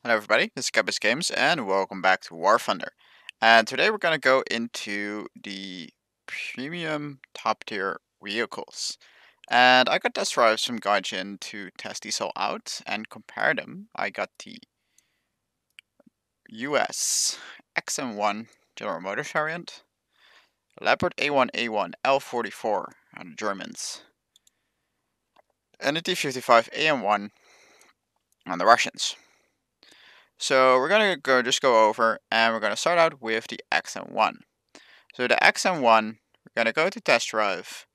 Hello everybody, this is Cabbage Games and welcome back to War Thunder. And today we're going to go into the premium top tier vehicles. And I got test drives from Gaijin to test these all out and compare them. I got the US XM1 General Motors variant, Leopard A1 L44 on the Germans, and the T-55AM-1 on the Russians. So we're gonna go over, and we're gonna start out with the XM1. So the XM1, we're gonna go to test drive,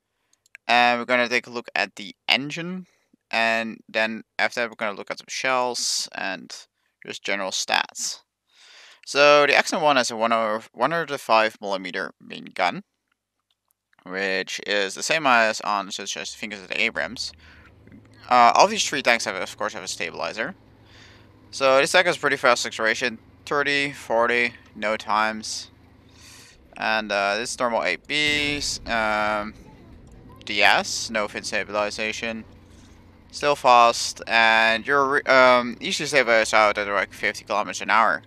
and we're gonna take a look at the engine, and then after that we're gonna look at some shells and just general stats. So the XM1 has a 105mm main gun, which is the same as on such as think as the Abrams. All these three tanks of course have a stabilizer. So this tank has pretty fast acceleration, 30, 40, no times. And this is normal 8Bs, DS, no fin stabilization, still fast, and you're usually stabilize out at like 50 kilometers an hour.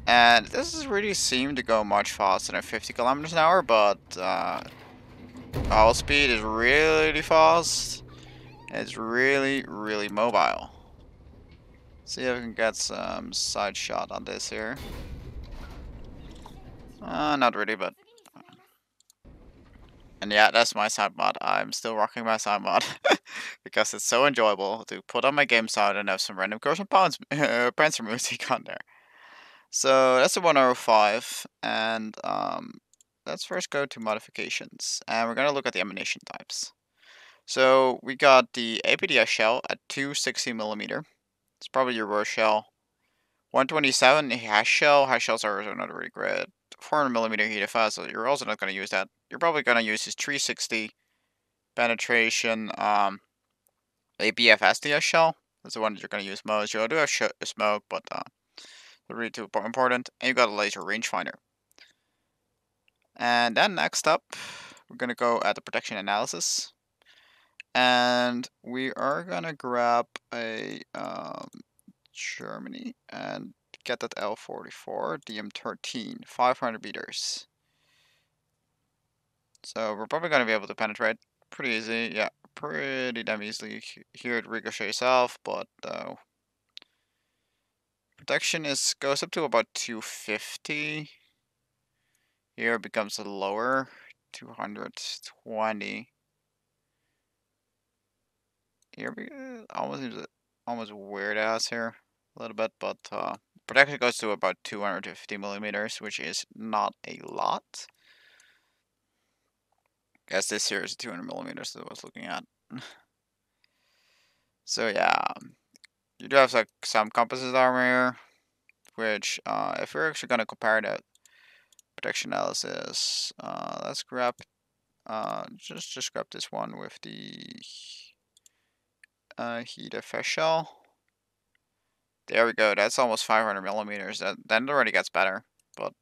And this doesn't really seem to go much faster than 50 kilometers an hour, but all speed is really fast. It's really mobile. See if we can get some side shot on this here. Not really, but... And yeah, that's my sound mod. I'm still rocking my sound mod. Because it's so enjoyable to put on my game sound and have some random Ghost and Panzer music on there. So that's a 105. And let's first go to modifications. And we're going to look at the ammunition types. So we got the APDS shell at 260mm. It's probably your worst shell. 127 hash shell. Hash shells are also not really great. 400mm HEDFS, so you're also not going to use that. You're probably going to use his 360 penetration ABF SDS shell. That's the one that you're going to use most. You do have smoke, but not really too important. And you got a laser rangefinder. And then next up, we're going to go at the protection analysis. And we are going to grab a Germany and get that L44 DM13 500 meters. So we're probably going to be able to penetrate pretty easy. Yeah, pretty damn easily. Here it ricochets off, but protection goes up to about 250. Here it becomes lower, 220. Here almost weird ass here a little bit, but protection goes to about 250mm, which is not a lot. Guess this here is 200mm that I was looking at. So yeah, you do have like some composite armor here, which if we're actually gonna compare the protection analysis, let's grab just grab this one with the HEDFS shell. There we go. That's almost 500mm. Then it already gets better, but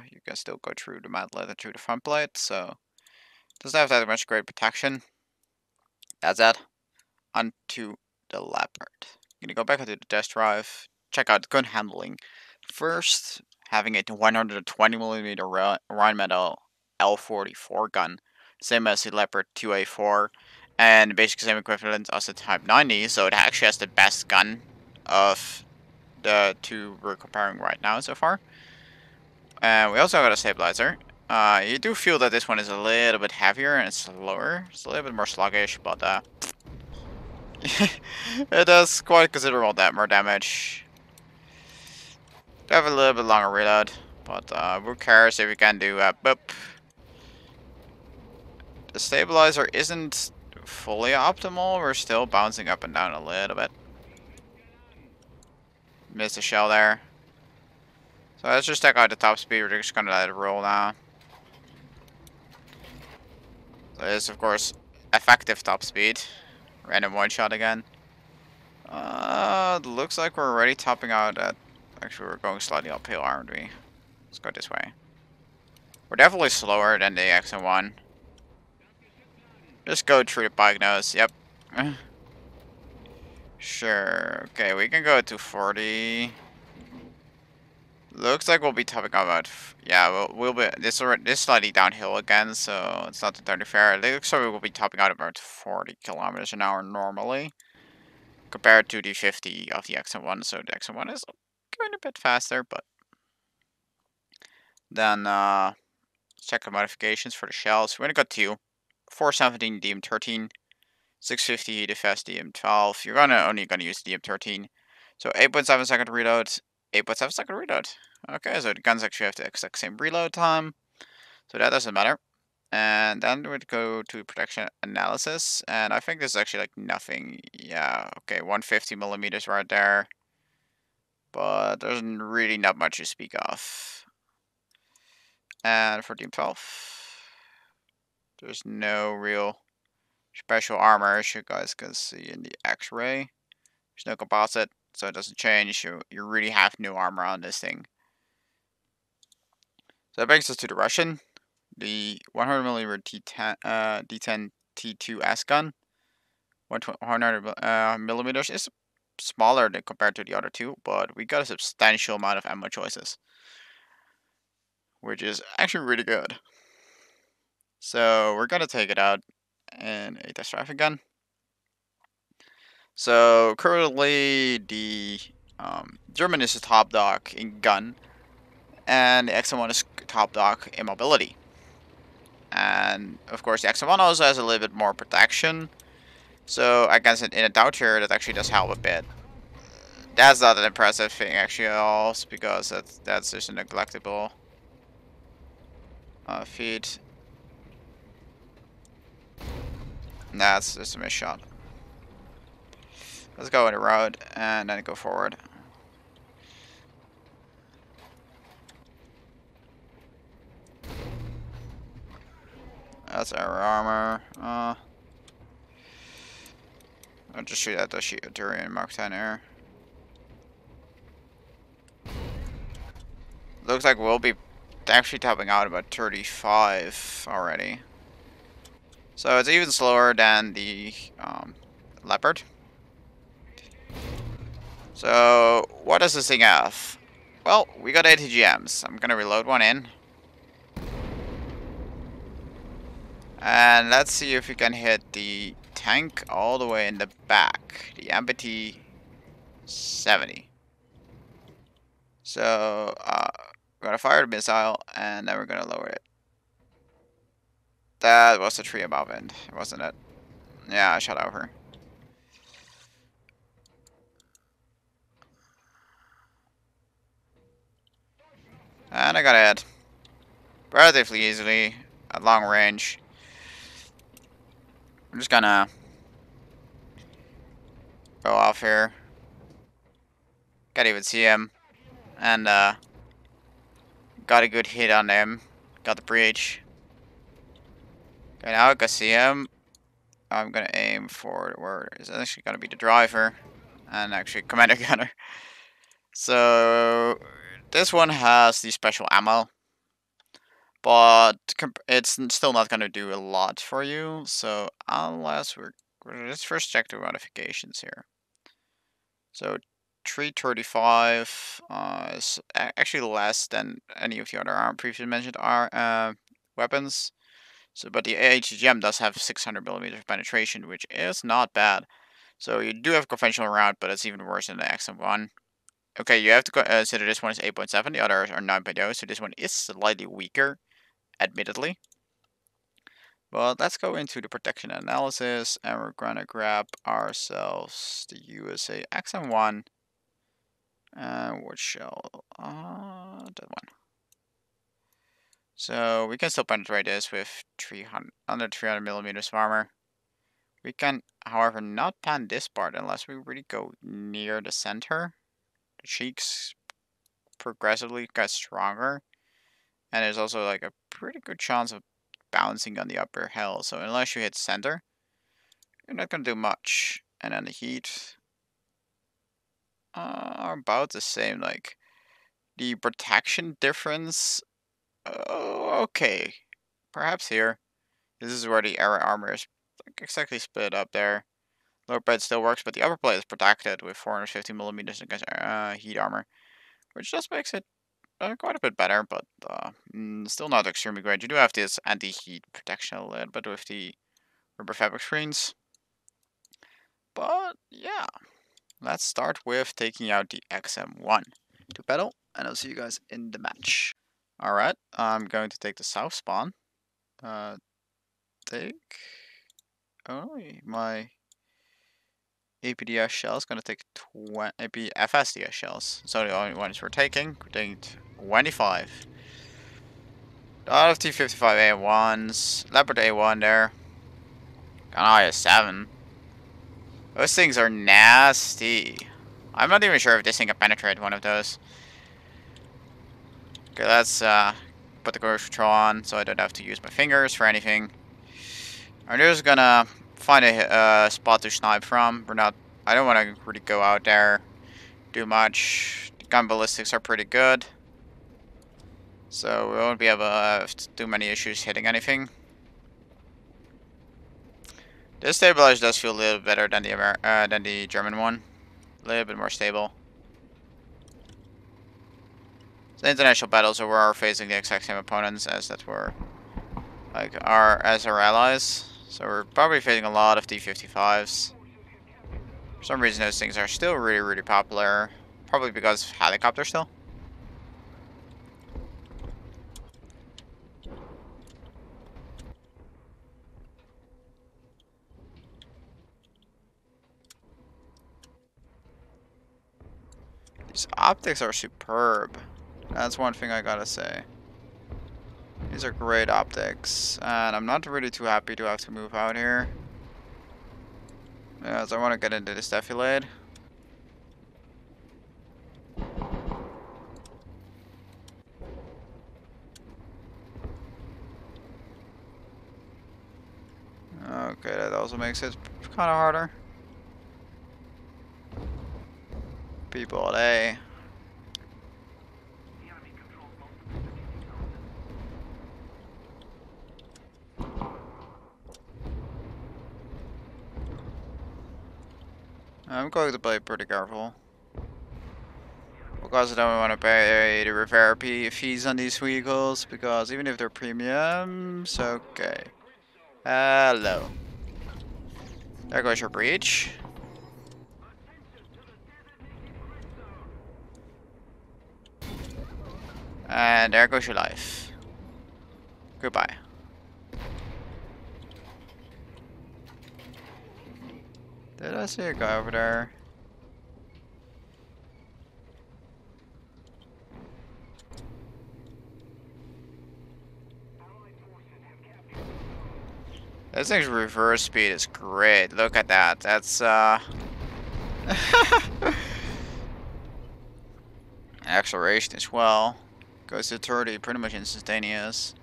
you can still go through the mantlet and through the front plate, so doesn't have that much great protection. That's it. Onto the Leopard. I'm gonna go back into the test drive, check out gun handling. First, having a 120mm Rheinmetall L44 gun, same as the Leopard 2A4, and basically same equivalent as the Type 90, so it actually has the best gun of the two we're comparing right now so far. And we also got a stabilizer. You do feel that this one is a little bit heavier and it's slower. It's a little bit more sluggish, but it does quite considerable more damage. They have a little bit longer reload, but who cares if you can do boop. The stabilizer isn't fully optimal. We're still bouncing up and down a little bit. Missed a shell there. So let's just check out the top speed. We're just gonna let it roll now. So this is of course effective top speed. Random one shot again. Looks like we're already topping out at... Actually, we're going slightly uphill, aren't we? Let's go this way. We're definitely slower than the XM1. Just go through the bike nose, yep. Sure. Okay, we can go to 40. Looks like we'll be topping out about. Yeah, we'll be. This slightly downhill again, so it's not entirely fair. It looks like we'll be topping out about 40 kilometers an hour normally, compared to the 50 of the XM1. So the XM1 is going a bit faster, but then check the modifications for the shells. We're gonna go 417 DM13, 650 the fast DM12. You're only gonna use DM13. So 8.7 second reload, 8.7 second reload. Okay, so the guns actually have the exact same reload time, so that doesn't matter. And then we'd go to protection analysis, and I think this is actually like nothing. Yeah, okay, 150 millimeters right there, but there's really not much to speak of. And for DM12, there's no real special armor, as you guys can see in the X-ray. There's no composite, so it doesn't change. You really have no armor on this thing. So that brings us to the Russian, the 100mm D10 T2S gun. 100 millimeters is smaller than compared to the other two, but we got a substantial amount of ammo choices, which is actually really good. So we're gonna take it out in a test rifle gun. So currently the German is the top dog in gun, and the XM1 is top dog in mobility. And of course the XM1 also has a little bit more protection. So against it in a down tier, that actually does help a bit. That's not an impressive thing actually at all, because that's just a neglectable feat. That's just a missed shot. Let's go in the road and then go forward. That's our armor. I'll just shoot at the Durian Mark 10 air. Looks like we'll be actually topping out about 35 already. So it's even slower than the Leopard. So what does this thing have? Well, we got ATGMs. I'm gonna reload one in. And let's see if we can hit the tank all the way in the back. The MBT 70. So we're gonna fire the missile and then we're gonna lower it. That was the tree above end, wasn't it? Yeah, I shot over. And I got it relatively easily at long range. I'm just gonna go off here. Can't even see him. And got a good hit on him. Got the breach. Okay, now I can see him. I'm gonna aim for where is actually gonna be the driver and actually commander gunner. So this one has the special ammo, but it's still not gonna do a lot for you. So unless let's first check the modifications here. So 335 is actually less than any of the other previously mentioned weapons. So, but the AHGM does have 600 millimeters penetration, which is not bad. So you do have a conventional round, but it's even worse than the XM1. Okay, you have to consider this one is 8.7, the others are 9.0, so this one is slightly weaker, admittedly. But let's go into the protection analysis, and we're gonna grab ourselves the USA XM1. What shell? That one. So we can still penetrate this with 300 millimeters of armor. We can, however, not pan this part unless we really go near the center. The cheeks progressively get stronger, and there's also like a pretty good chance of bouncing on the upper hill. So unless you hit center, you're not gonna do much. And then the heat are about the same. Like the protection difference. Okay, perhaps here. This is where the armor is like exactly split up there. Lower plate still works, but the upper plate is protected with 450 millimeters against heat armor, which just makes it quite a bit better, but still not extremely great. You do have this anti-heat protection a little bit with the rubber fabric screens. But yeah, let's start with taking out the XM1 to battle, and I'll see you guys in the match. Alright, I'm going to take the south spawn. My APDS shell is going to take APFSDS shells. So the only ones we're taking 25. A lot of T-55AM-1s, Leopard A1 there. Got an IS-7. Those things are nasty. I'm not even sure if this thing can penetrate one of those. Okay, let's put the cruise control on so I don't have to use my fingers for anything. I'm just gonna find a spot to snipe from. I don't want to really go out there too much. The gun ballistics are pretty good, so we won't be able to have too many issues hitting anything. This stabilizer does feel a little better than the German one. A little bit more stable. The international battles are where we're facing the exact same opponents as our allies. So we're probably facing a lot of T-55s. For some reason those things are still really popular. Probably because of helicopters still. These optics are superb. That's one thing I gotta say. These are great optics, and I'm not really too happy to have to move out here. Yeah, so I want to get into this defilade. Okay, that also makes it kind of harder. People at A. I'm going to play pretty careful. Because I don't want to pay the repair fees on these vehicles, because even if they're premiums, okay. Hello. There goes your breach. And there goes your life. Goodbye. Did I see a guy over there? This thing's reverse speed is great. Look at that. That's acceleration as well. Goes to 30 pretty much instantaneous.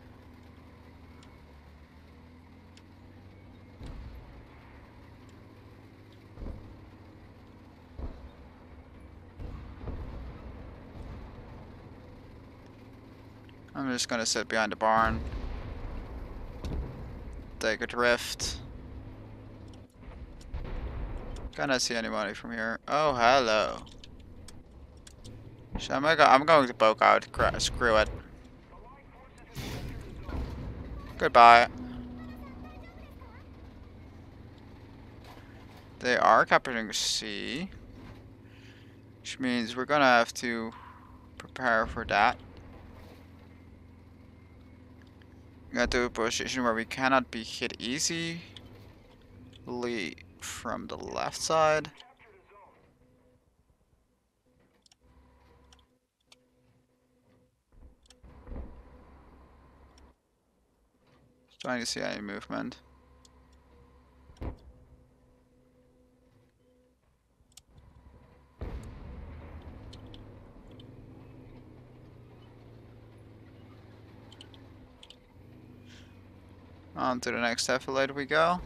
I'm just gonna sit behind the barn. Take a drift. Cannot see anybody from here. Oh, hello. So I'm going to poke out. Screw it. Goodbye. They are capturing C, which means we're gonna have to prepare for that. Got to a position where we cannot be hit easily from the left side. Trying to see any movement. On to the next defilade we go.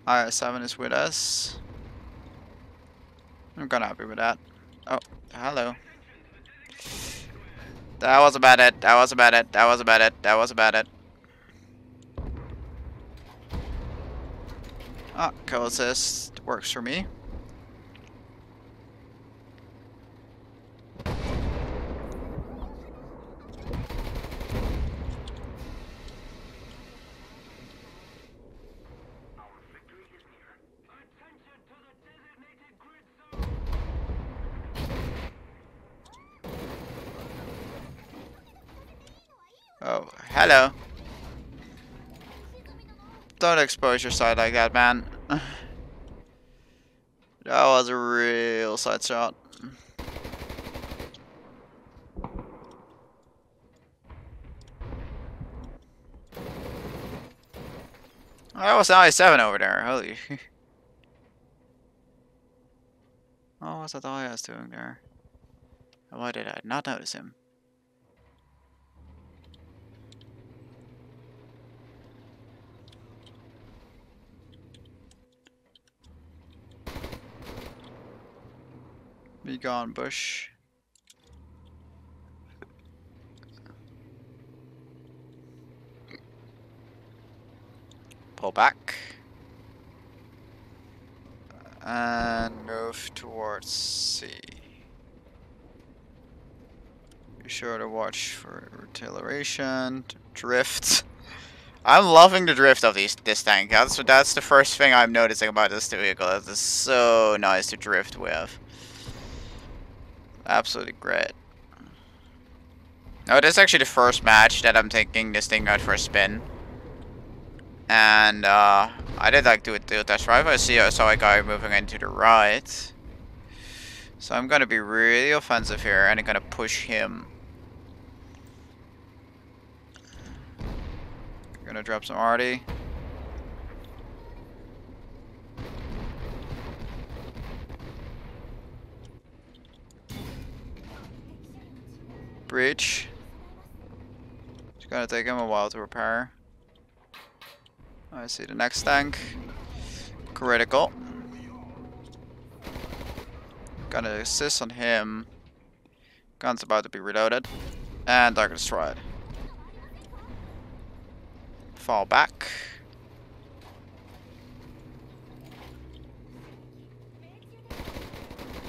IS-7 is with us. I'm kinda happy with that. Oh, hello. That was about it. That was about it. That was about it. That was about it. Ah, kill assist works for me. Oh, hello. Don't expose your side like that, man. That was a real side shot. Oh, that was an I-7 over there. Holy. Oh, what's that IS doing there? Why did I not notice him? Be gone, Bush. Pull back. And move towards C. Be sure to watch for retaliation, drift. I'm loving the drift of this tank. That's the first thing I'm noticing about this vehicle. It's so nice to drift with. Absolutely great. Oh, this is actually the first match that I'm taking this thing out for a spin. And I did like do a test drive. I saw a guy moving into the right. So I'm gonna be really offensive here and I'm gonna push him. Gonna drop some arty. Breach. It's gonna take him a while to repair. I see the next tank. Critical. Gonna assist on him. Gun's about to be reloaded. And target destroyed. Fall back.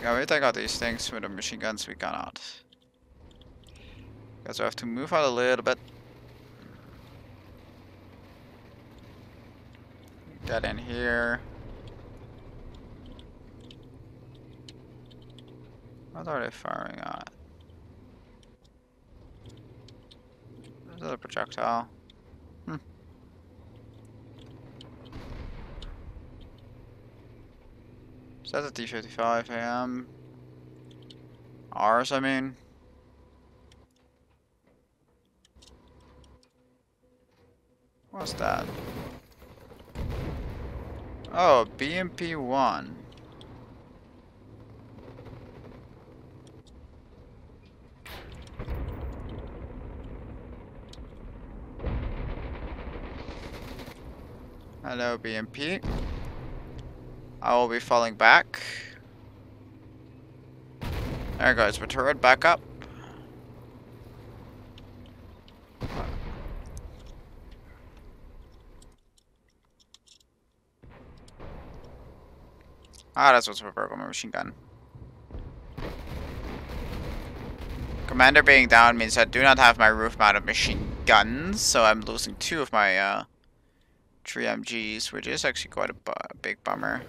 Yeah, we take out these things with the machine guns we cannot. Guess we have to move out a little bit. Get in here. What are they firing at? Is that a projectile? Is that the T-55AM? Ours, I mean. What's that? Oh, BMP-1. Hello, BMP. I will be falling back. There goes my turret back up. Ah, that's what's broke on my machine gun. Commander being down means I do not have my roof-mounted machine guns, so I'm losing 2 of my 3 MGs, which is actually quite a big bummer.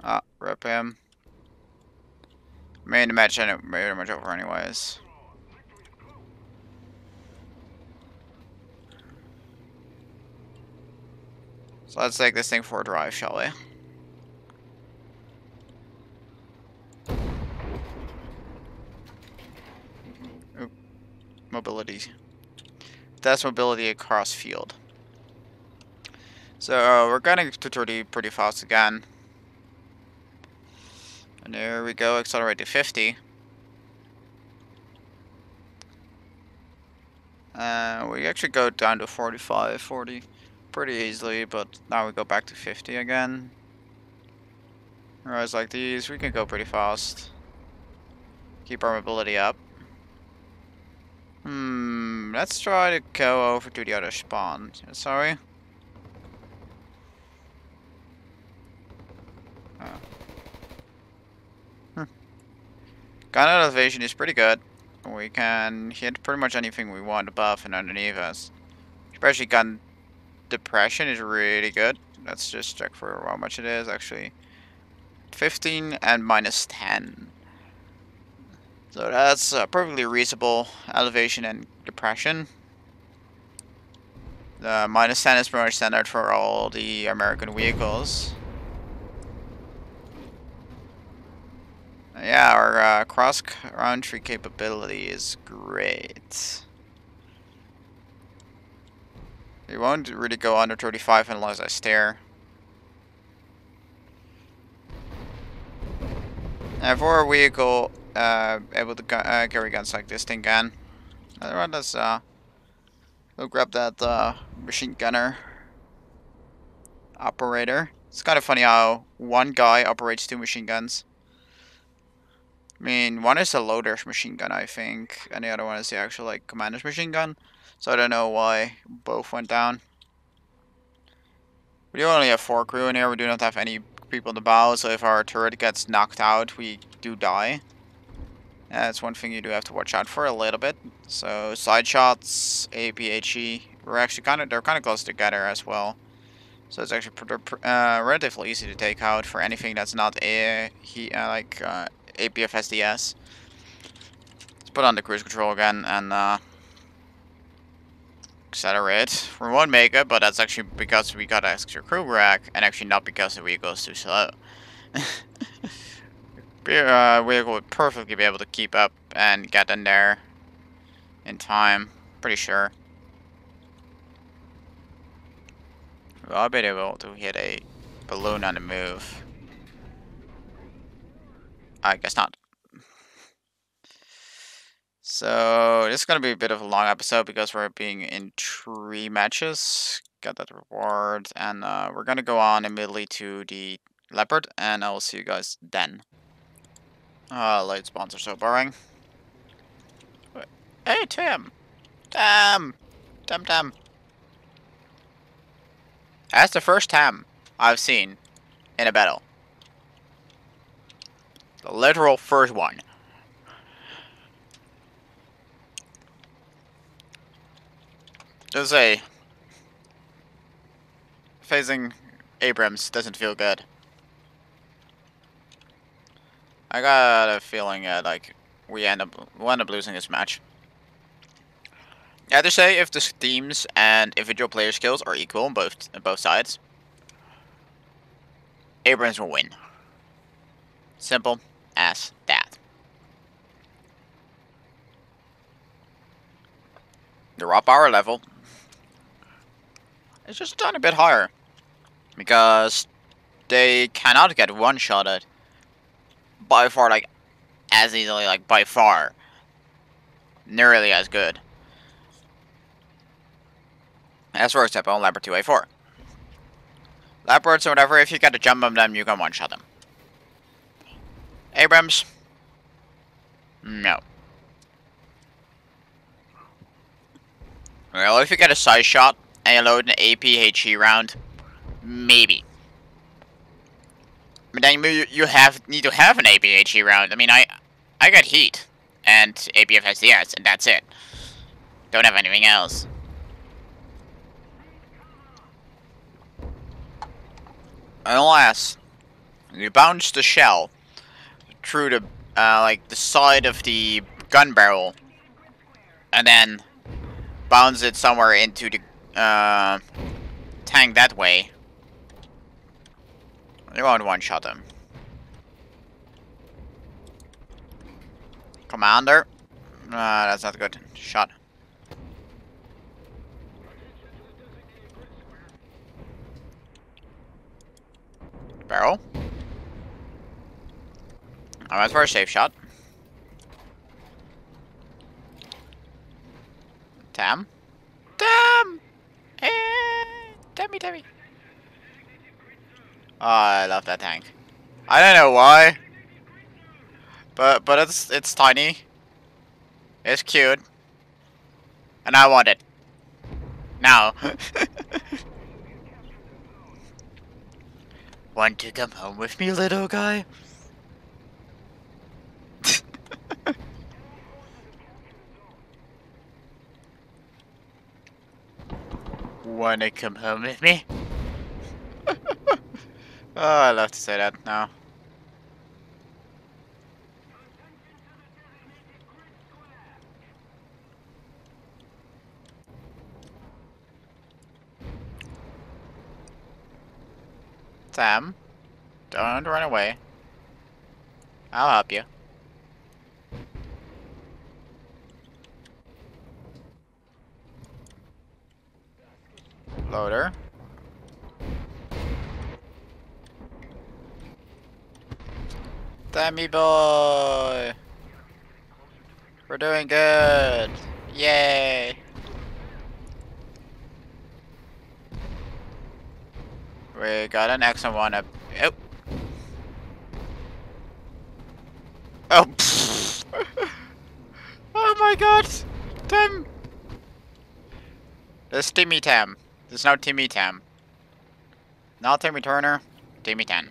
Ah, rip him. Made the match pretty much over anyways. So let's take this thing for a drive, shall we? Oop. Mobility. That's mobility across field. So we're getting to 30 pretty fast again. And there we go, accelerate to 50. We actually go down to 45, 40 pretty easily, but now we go back to 50 again. Roads like these, we can go pretty fast. Keep our mobility up. Let's try to go over to the other spawn. Sorry. Gun elevation is pretty good. We can hit pretty much anything we want above and underneath us. Especially gun depression is really good. Let's just check for how much it is actually. 15 and minus 10. So that's perfectly reasonable elevation and depression. The minus 10 is pretty much standard for all the American vehicles. Yeah, our cross country capability is great. We won't really go under 35 unless I stare. And for a vehicle able to carry guns like this thing can, let's go grab that machine gunner operator. It's kind of funny how one guy operates 2 machine guns. I mean, one is a loader's machine gun, I think, and the other one is the actual like commander's machine gun. So I don't know why both went down. We do only have 4 crew in here. We do not have any people in the bow, so if our turret gets knocked out, we do die. That's one thing you do have to watch out for a little bit. So side shots, APHE, they're kind of close together as well. So it's actually relatively easy to take out for anything that's not APF SDS. Let's put on the cruise control again and accelerate. We won't make it, but that's actually because we got extra crew rack, and actually not because the vehicle is too slow. Vehicle would perfectly be able to keep up and get in there in time. Pretty sure. Well, I'll be able to hit a balloon on the move. I guess not. So, this is going to be a bit of a long episode because we're being in 3 matches. Got that reward. And we're going to go on immediately to the Leopard. And I will see you guys then. Late spawns are so boring. Hey, Tim! Tim! Tim. That's the first Tim I've seen in a battle. The literal first one. Just say, facing Abrams doesn't feel good. I got a feeling like we end up losing this match. I have to say, if the teams and individual player skills are equal on both sides, Abrams will win. Simple as that. The raw power level is just a tiny bit higher because they cannot get one-shotted by far, like as easily, like by far, nearly as good as for example on Leopard 2A4. Leopards or whatever, if you get to jump on them, you can one-shot them. Abrams, no. Well, if you get a side shot and you load an APHE round, maybe. But then you need to have an APHE round. I mean, I got heat and APF SDS, and that's it. Don't have anything else. Unless you bounce the shell through the like the side of the gun barrel, and then bounce it somewhere into the tank that way, you won't one-shot them. Commander, that's not a good shot. Barrel. I went for a safe shot. Tam. Hey, Tammy. Oh, I love that tank. I don't know why, but it's tiny. It's cute. And I want it. Now. Want to come home with me, little guy? Wanna come home with me? Oh, I love to say that now. Sam, don't run away. I'll help you. Loader. Tammy boy! We're doing good! Yay! We got an X1 up. Oh! Oh! Pfft. Oh my god! Tim! There's Timmy Tam. There's no Timmy Tam. Not Timmy Turner. Timmy Tan.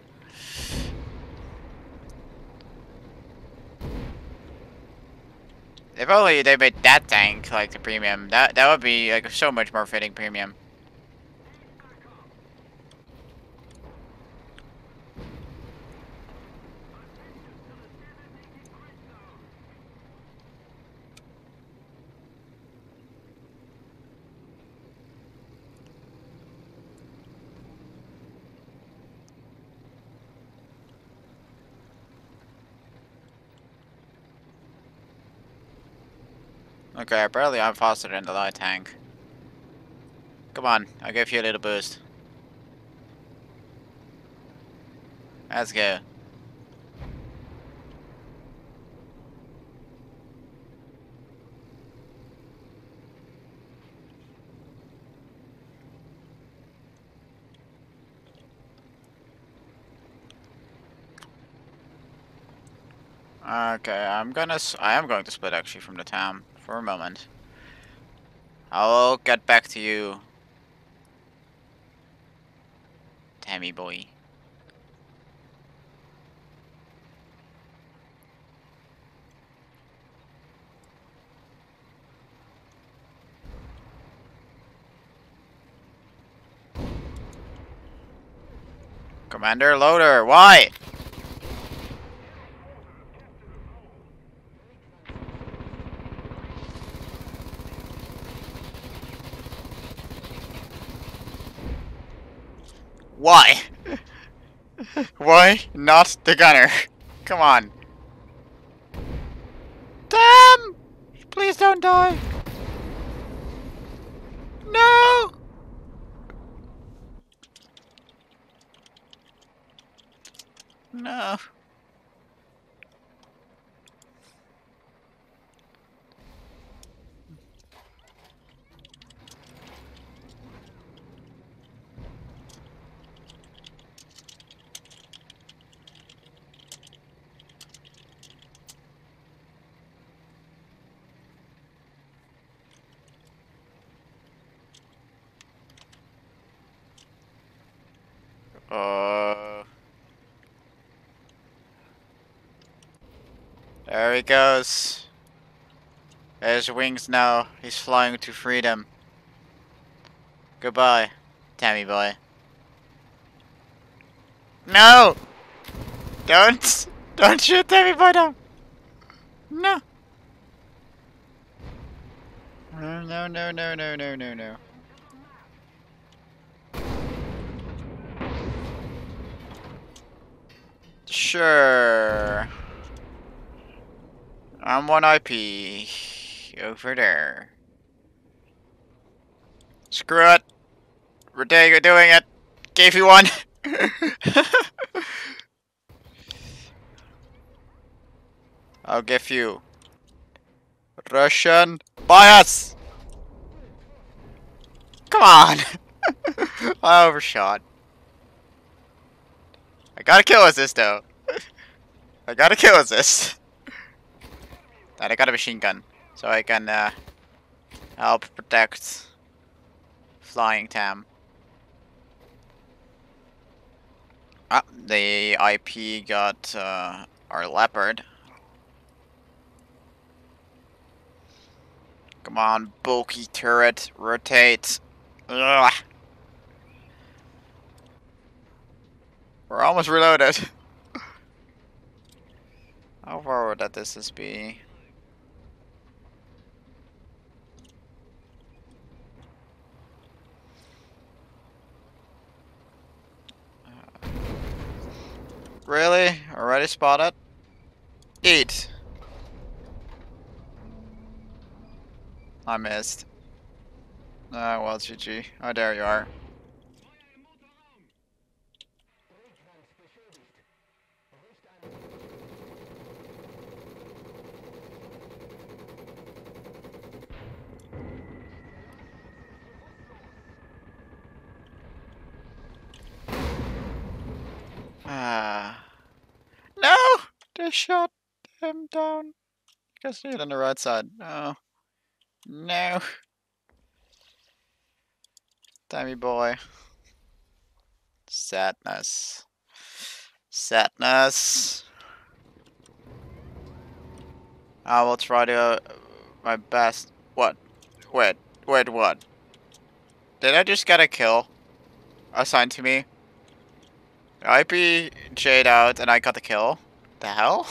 If only they made that tank like the premium. That would be like so much more fitting premium. Okay, apparently I'm faster than the light tank. Come on, I'll give you a little boost. Let's go. Okay, I am going to split actually from the town for a moment. I'll get back to you, Tammy boy. Commander Loader, why? Why? Why not the gunner? Come on. Damn! Please don't die. No! No. There he goes. There's wings now. He's flying to freedom. Goodbye, Tammy boy. No! Don't shoot Tammy boy down! No! No, no, no, no, no, no, no. Sure. I'm 1 IP. Over there. Screw it. We're doing it. Gave you one. I'll give you Russian bias. Come on. I overshot. I gotta kill assist though. I gotta kill assist. And I got a machine gun, so I can Help protect flying Tam. Ah, the IP got our Leopard. Come on, bulky turret, rotate. Ugh. We're almost reloaded. How far would that distance be? Really? Already spotted? Eat. I missed. Ah, well, GG. Oh, there you are. Ah. No! They shot him down. Guess they hit on the right side. No. No. Dammy boy. Sadness. Sadness. I will try to my best. What? Wait, what? Did I just get a kill assigned to me? IP Jade out and I got the kill? The hell?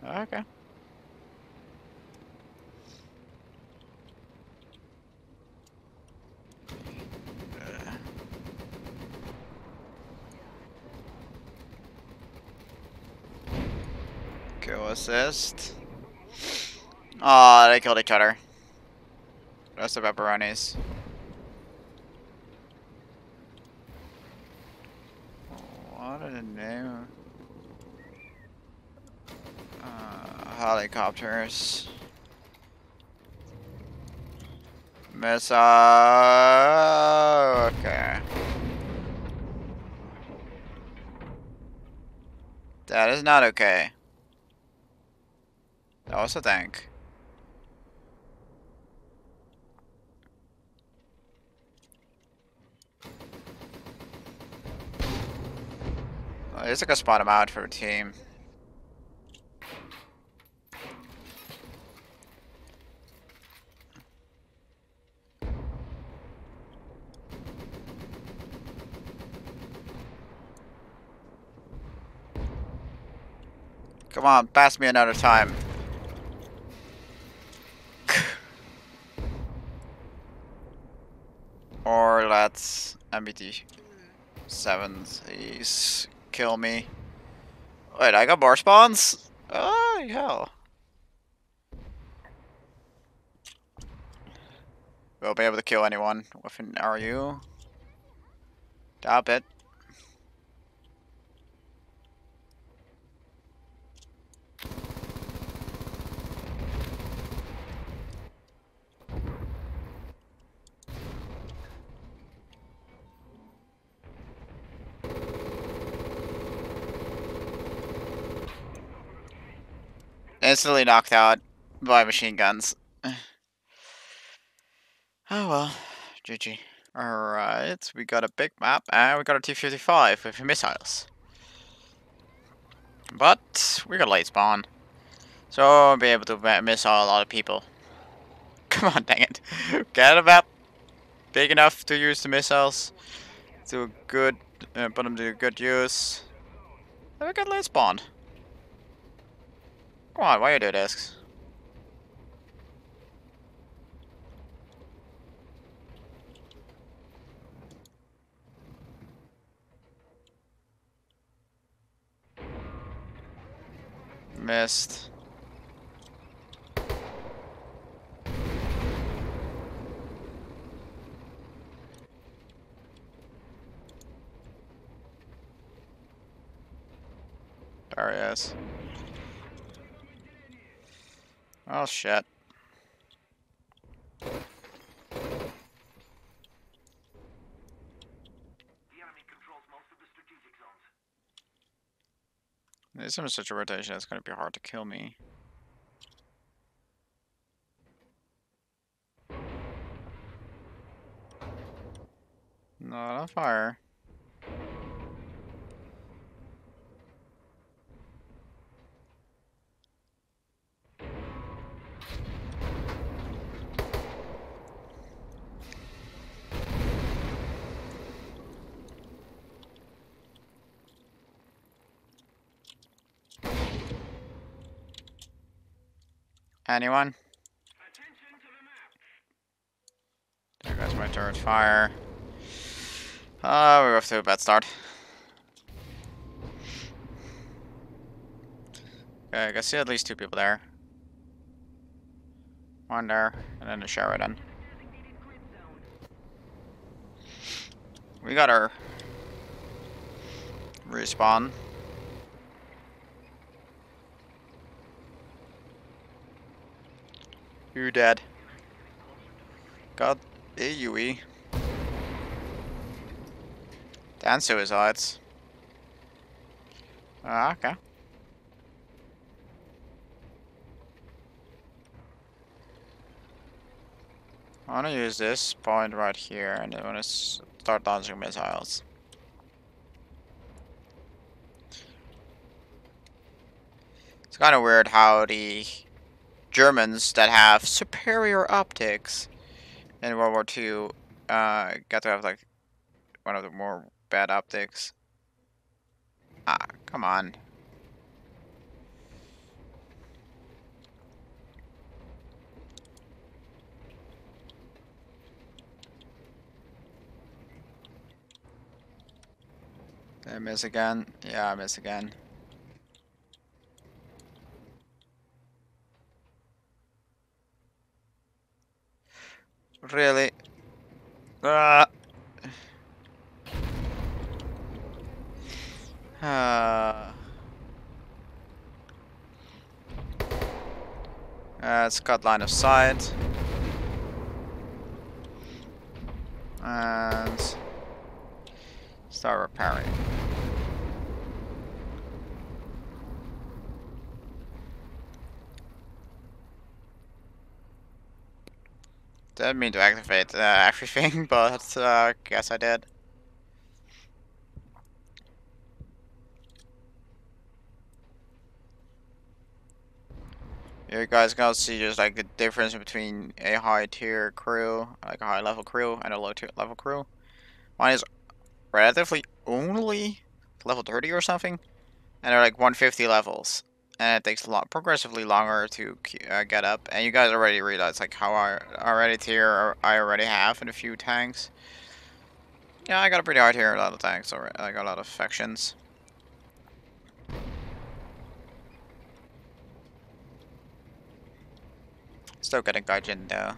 Okay. Kill assist. Aw, they killed each other. That's the pepperonis. What a name. Helicopters. Missile. Okay. That is not okay. That was a tank. At least I can spot him out for the team. Come on, pass me another time. Or let's MBT 7s kill me. Wait, I got bar spawns? Oh, hell. We'll be able to kill anyone with an RU. Doubt it. Instantly knocked out by machine guns. Oh well, GG. Alright, we got a big map and we got a T-55 with missiles. But we got late spawn. So I'll be able to missile a lot of people. Come on, dang it. Get a map big enough to use the missiles. To good, put them to good use. And we got late spawn. Come on, why you do this? Missed. There he is. Oh shit. There's some such a rotation that's gonna be hard to kill me. Not on fire. Anyone? There goes my turret fire. We're off to a bad start. Okay, I can see at least 2 people there. One there, and then the Sheridan. We got our respawn. You dead. Got AUE. And suicides. Okay. I want to use this point right here, and I want to start launching missiles. It's kind of weird how the Germans that have superior optics in World War II got to have like one of the more bad optics. Ah, come on. Did I miss again? Yeah, I miss again. Really? It's got line of sight. And start repairing. Didn't mean to activate everything, but guess I did. You guys can see just like the difference between a high tier crew, like a high level crew, and a low tier level crew. Mine is relatively only level 30 or something, and they're like 150 levels, and it takes progressively longer to get up. And you guys already realize like how already tier I already have in a few tanks. Yeah, I got a pretty high tier, a lot of tanks already. I got a lot of factions. Still getting Gaijin though.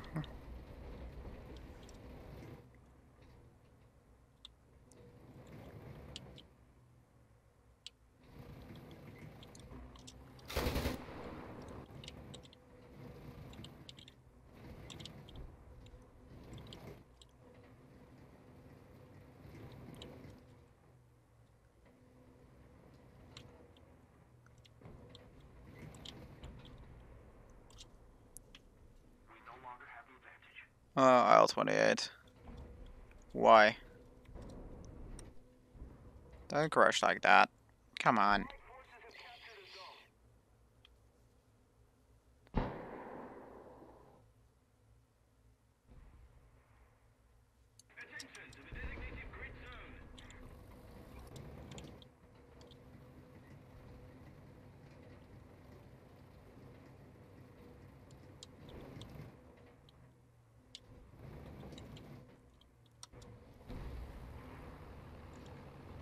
Aisle 28. Why? Don't crush like that. Come on.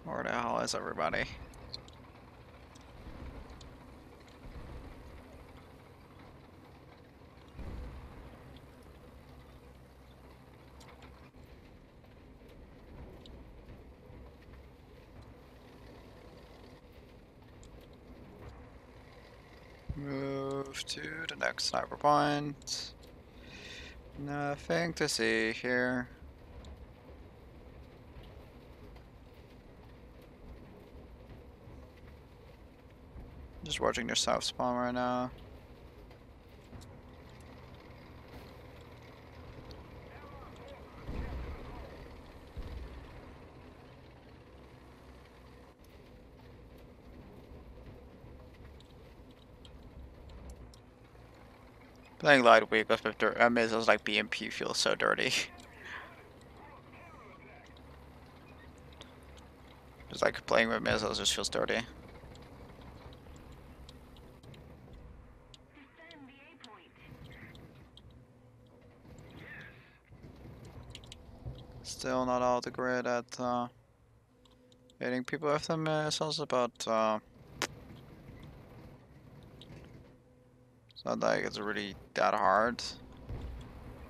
Where the hell is everybody? Move to the next sniper point. Nothing to see here. Just watching their south spawn right now. Playing light vehicles with missiles like BMP feels so dirty. Just like playing with missiles just feels dirty. Still not all the great at hitting people with the missiles, but it's not like it's really that hard.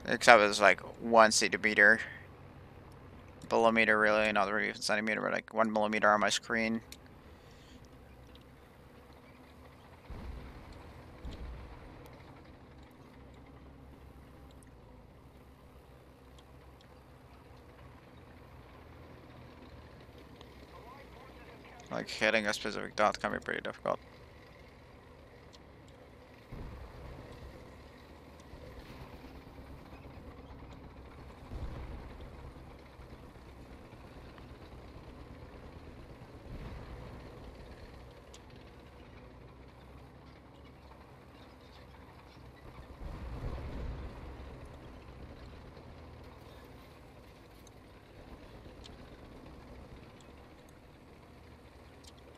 Except it's like 1 centimeter. Millimeter really, not really even centimeter, but like 1 millimeter on my screen. Like hitting a specific dot can be pretty difficult.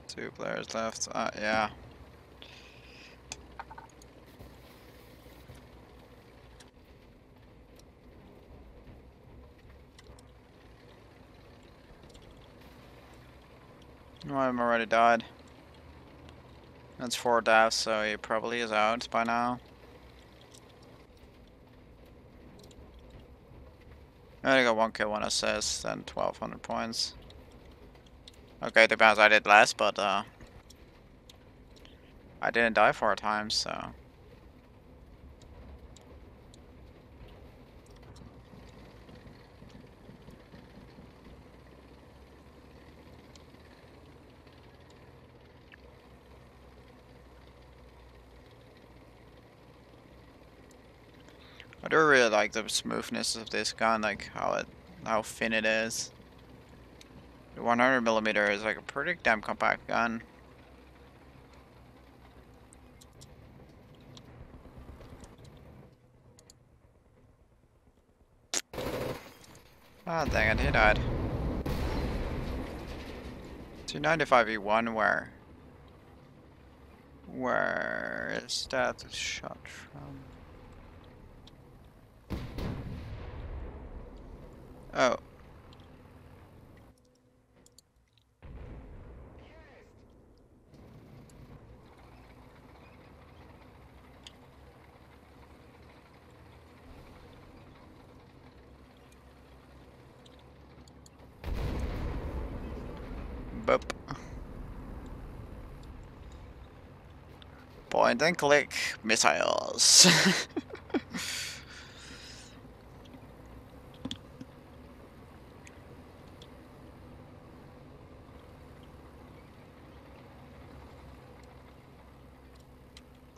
Two players left. Yeah. I'm already died. That's 4 deaths, so he probably is out by now. I only got 1 kill, 1 assist, and 1200 points. Okay, to be honest, I did less, but I didn't die 4 times, so. I do really like the smoothness of this gun, like how thin it is. The 100mm is like a pretty damn compact gun. Ah, dang it, he died. 295E1, where is that shot from? Oh. Boop. Point and click missiles.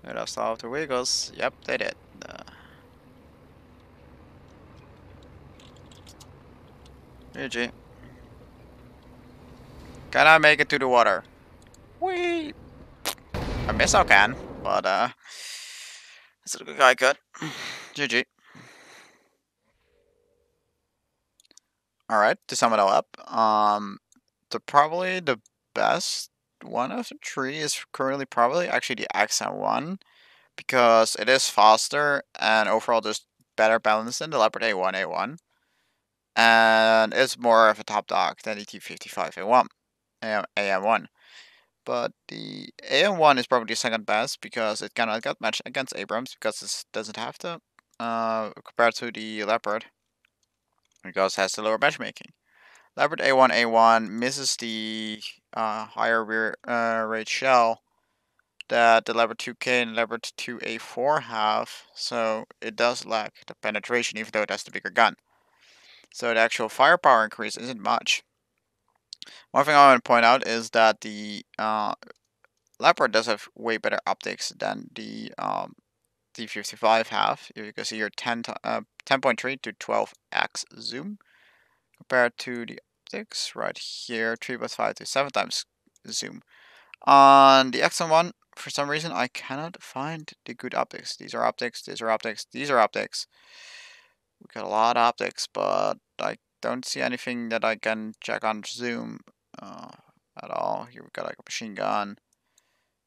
Did I solve the wiggles? Yep, they did. GG. Can I make it to the water? Whee! A missile can, but this little guy could. GG. Alright, to sum it all up, probably the best one of the three is currently probably actually the XM1 because it is faster and overall just better balanced than the Leopard A1 and it's more of a top dog than the T-55A1 AM1. But the AM1 is probably the second best because it cannot get matched against Abrams because it doesn't have to compared to the Leopard because it has the lower matchmaking. Leopard A1 misses the higher rear rate shell that the Leopard 2K and Leopard 2A4 have, so it does lack the penetration even though it has the bigger gun. So the actual firepower increase isn't much. One thing I want to point out is that the Leopard does have way better optics than the T-55 have. You can see here 10.3 to 12x zoom compared to the optics right here 3.5 to 7 times zoom. On the XM1, for some reason I cannot find the good optics. These are optics, these are optics, these are optics. We got a lot of optics, but I don't see anything that I can check on zoom at all. Here we got like a machine gun.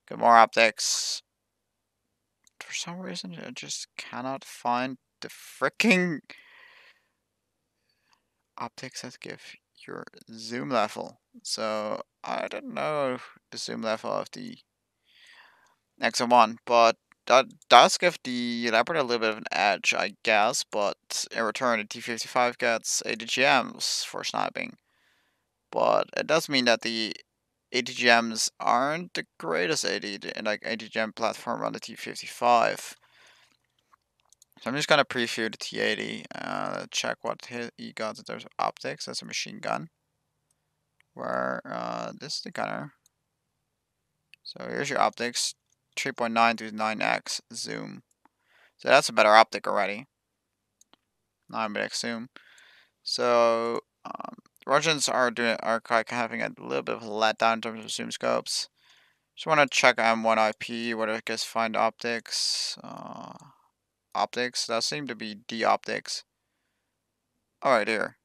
Got more optics. For some reason I just cannot find the freaking optics that give your zoom level. So I don't know the zoom level of the XM1, but that does give the Leopard a little bit of an edge, I guess. But in return, the T-55 gets ATGMs for sniping. But it does mean that the ATGMs aren't the greatest ATGM platform on the T-55. So I'm just gonna preview the T-80, check what he got in terms of optics. That's a machine gun. Where this is the gunner. So here's your optics, 3.9 to 9x zoom. So that's a better optic already. 9x zoom. So Russians are having a little bit of a letdown in terms of zoom scopes. Just want to check M1 IP, whether it gets find optics. Optics, that seem to be D optics. Alright, here.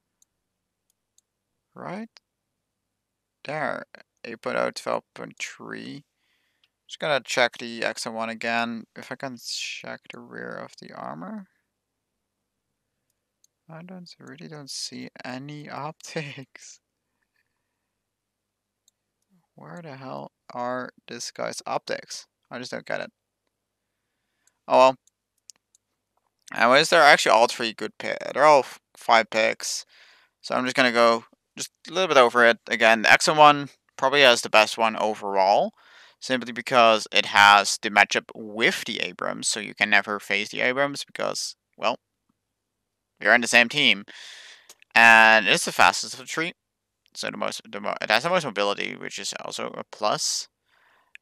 Right there. 8.0 12.3. Just gonna check the XM1 again. If I can check the rear of the armor. I really don't see any optics. Where the hell are this guy's optics? I just don't get it. Oh well. Anyways, they're actually all 3 good picks. They're all 5 picks. So I'm just gonna go just a little bit over it. Again, the XM1 probably has the best one overall. Simply because it has the matchup with the Abrams. So you can never face the Abrams because, well, you're in the same team. And it's the fastest of the 3. So it has the most mobility, which is also a plus.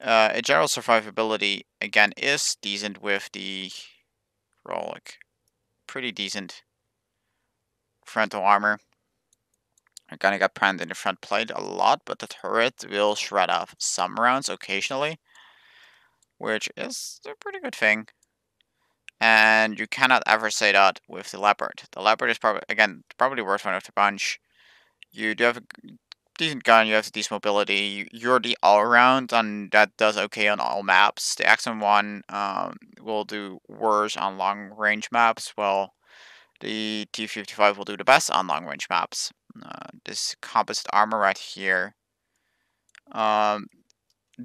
Its general survivability again is decent with the like pretty decent frontal armor. I kind of got pranned in the front plate a lot, but the turret will shred off some rounds occasionally, which is a pretty good thing. And you cannot ever say that with the Leopard. The Leopard is probably the worst one of the bunch. You do have a decent gun, you have the decent mobility, you're the all-around, and that does okay on all maps. The XM1 will do worse on long-range maps, while the T-55 will do the best on long-range maps. This composite armor right here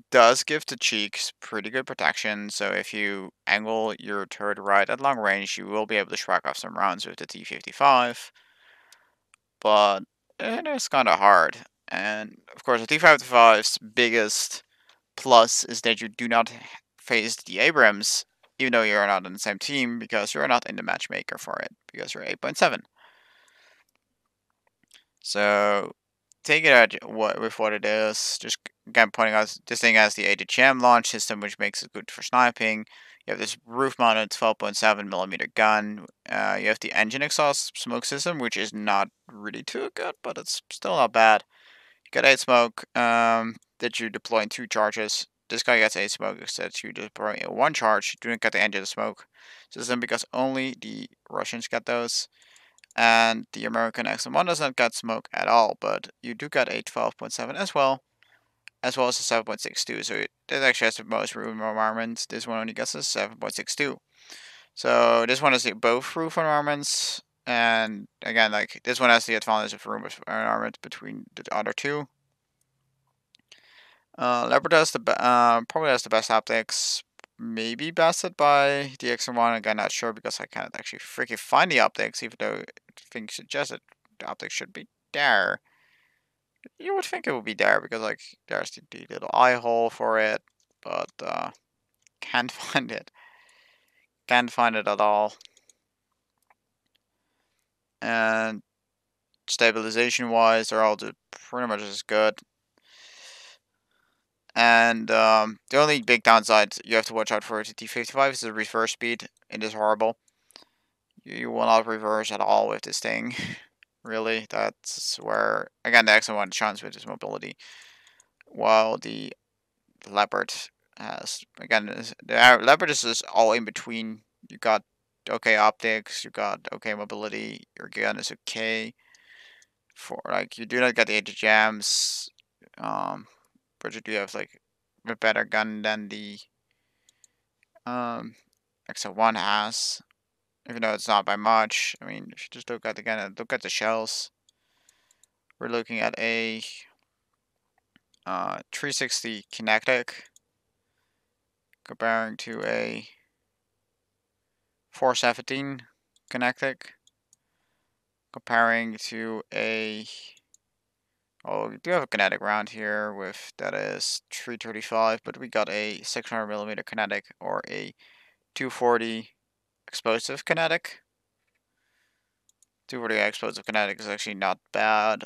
does give the cheeks pretty good protection, so if you angle your turret right at long range, you will be able to shrug off some rounds with the T-55. But it is kind of hard. And of course, the T-55's biggest plus is that you do not face the Abrams, even though you're not on the same team, because you're not in the matchmaker for it, because you're 8.7. So take it with what it is. Just again pointing out this thing has the ATGM launch system, which makes it good for sniping. You have this roof-mounted 12.7mm gun. You have the engine exhaust smoke system, which is not really too good, but it's still not bad. You got 8 smoke that you deploy in 2 charges. This guy gets 8 smoke that you deploy in 1 charge. You don't get the engine smoke system because only the Russians get those. And the American XM1 does not get smoke at all, but you do get a 12.7 as well as a 7.62. So it actually has the most roof environments. This one only gets a 7.62. So this one has both roof environments, and again, like this one has the advantage of roof environment between the other two. Leopard has probably has the best optics, maybe bested by the XM1. Again, not sure because I can't actually freaking find the optics, even though things suggest that the optics should be there. You would think it would be there because like there's the little eye hole for it, but can't find it. Can't find it at all. And stabilization wise, they're all pretty much as good. And the only big downside you have to watch out for is the T-55 is the reverse speed. It is horrible. You will not reverse at all with this thing. Really, that's where again the XM1 shines with its mobility, while the Leopard has, again, the Leopard is just all in between. You got okay optics, you got okay mobility, your gun is okay. For like, you do not get the anti-jams, but you do have like a better gun than the XL1 has, even though it's not by much. I mean, if you just look at the gun and look at the shells, we're looking at a 360 kinetic comparing to a 417 kinetic, comparing to a, oh, we do have a kinetic round here with, that is 335, but we got a 600mm kinetic or a 240 explosive kinetic. 240 explosive kinetic is actually not bad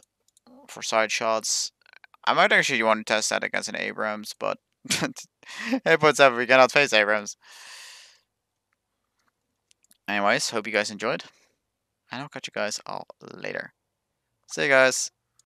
for side shots. I might actually want to test that against an Abrams, but 8.7, we cannot face Abrams. Anyways, hope you guys enjoyed, and I'll catch you guys all later. See you guys.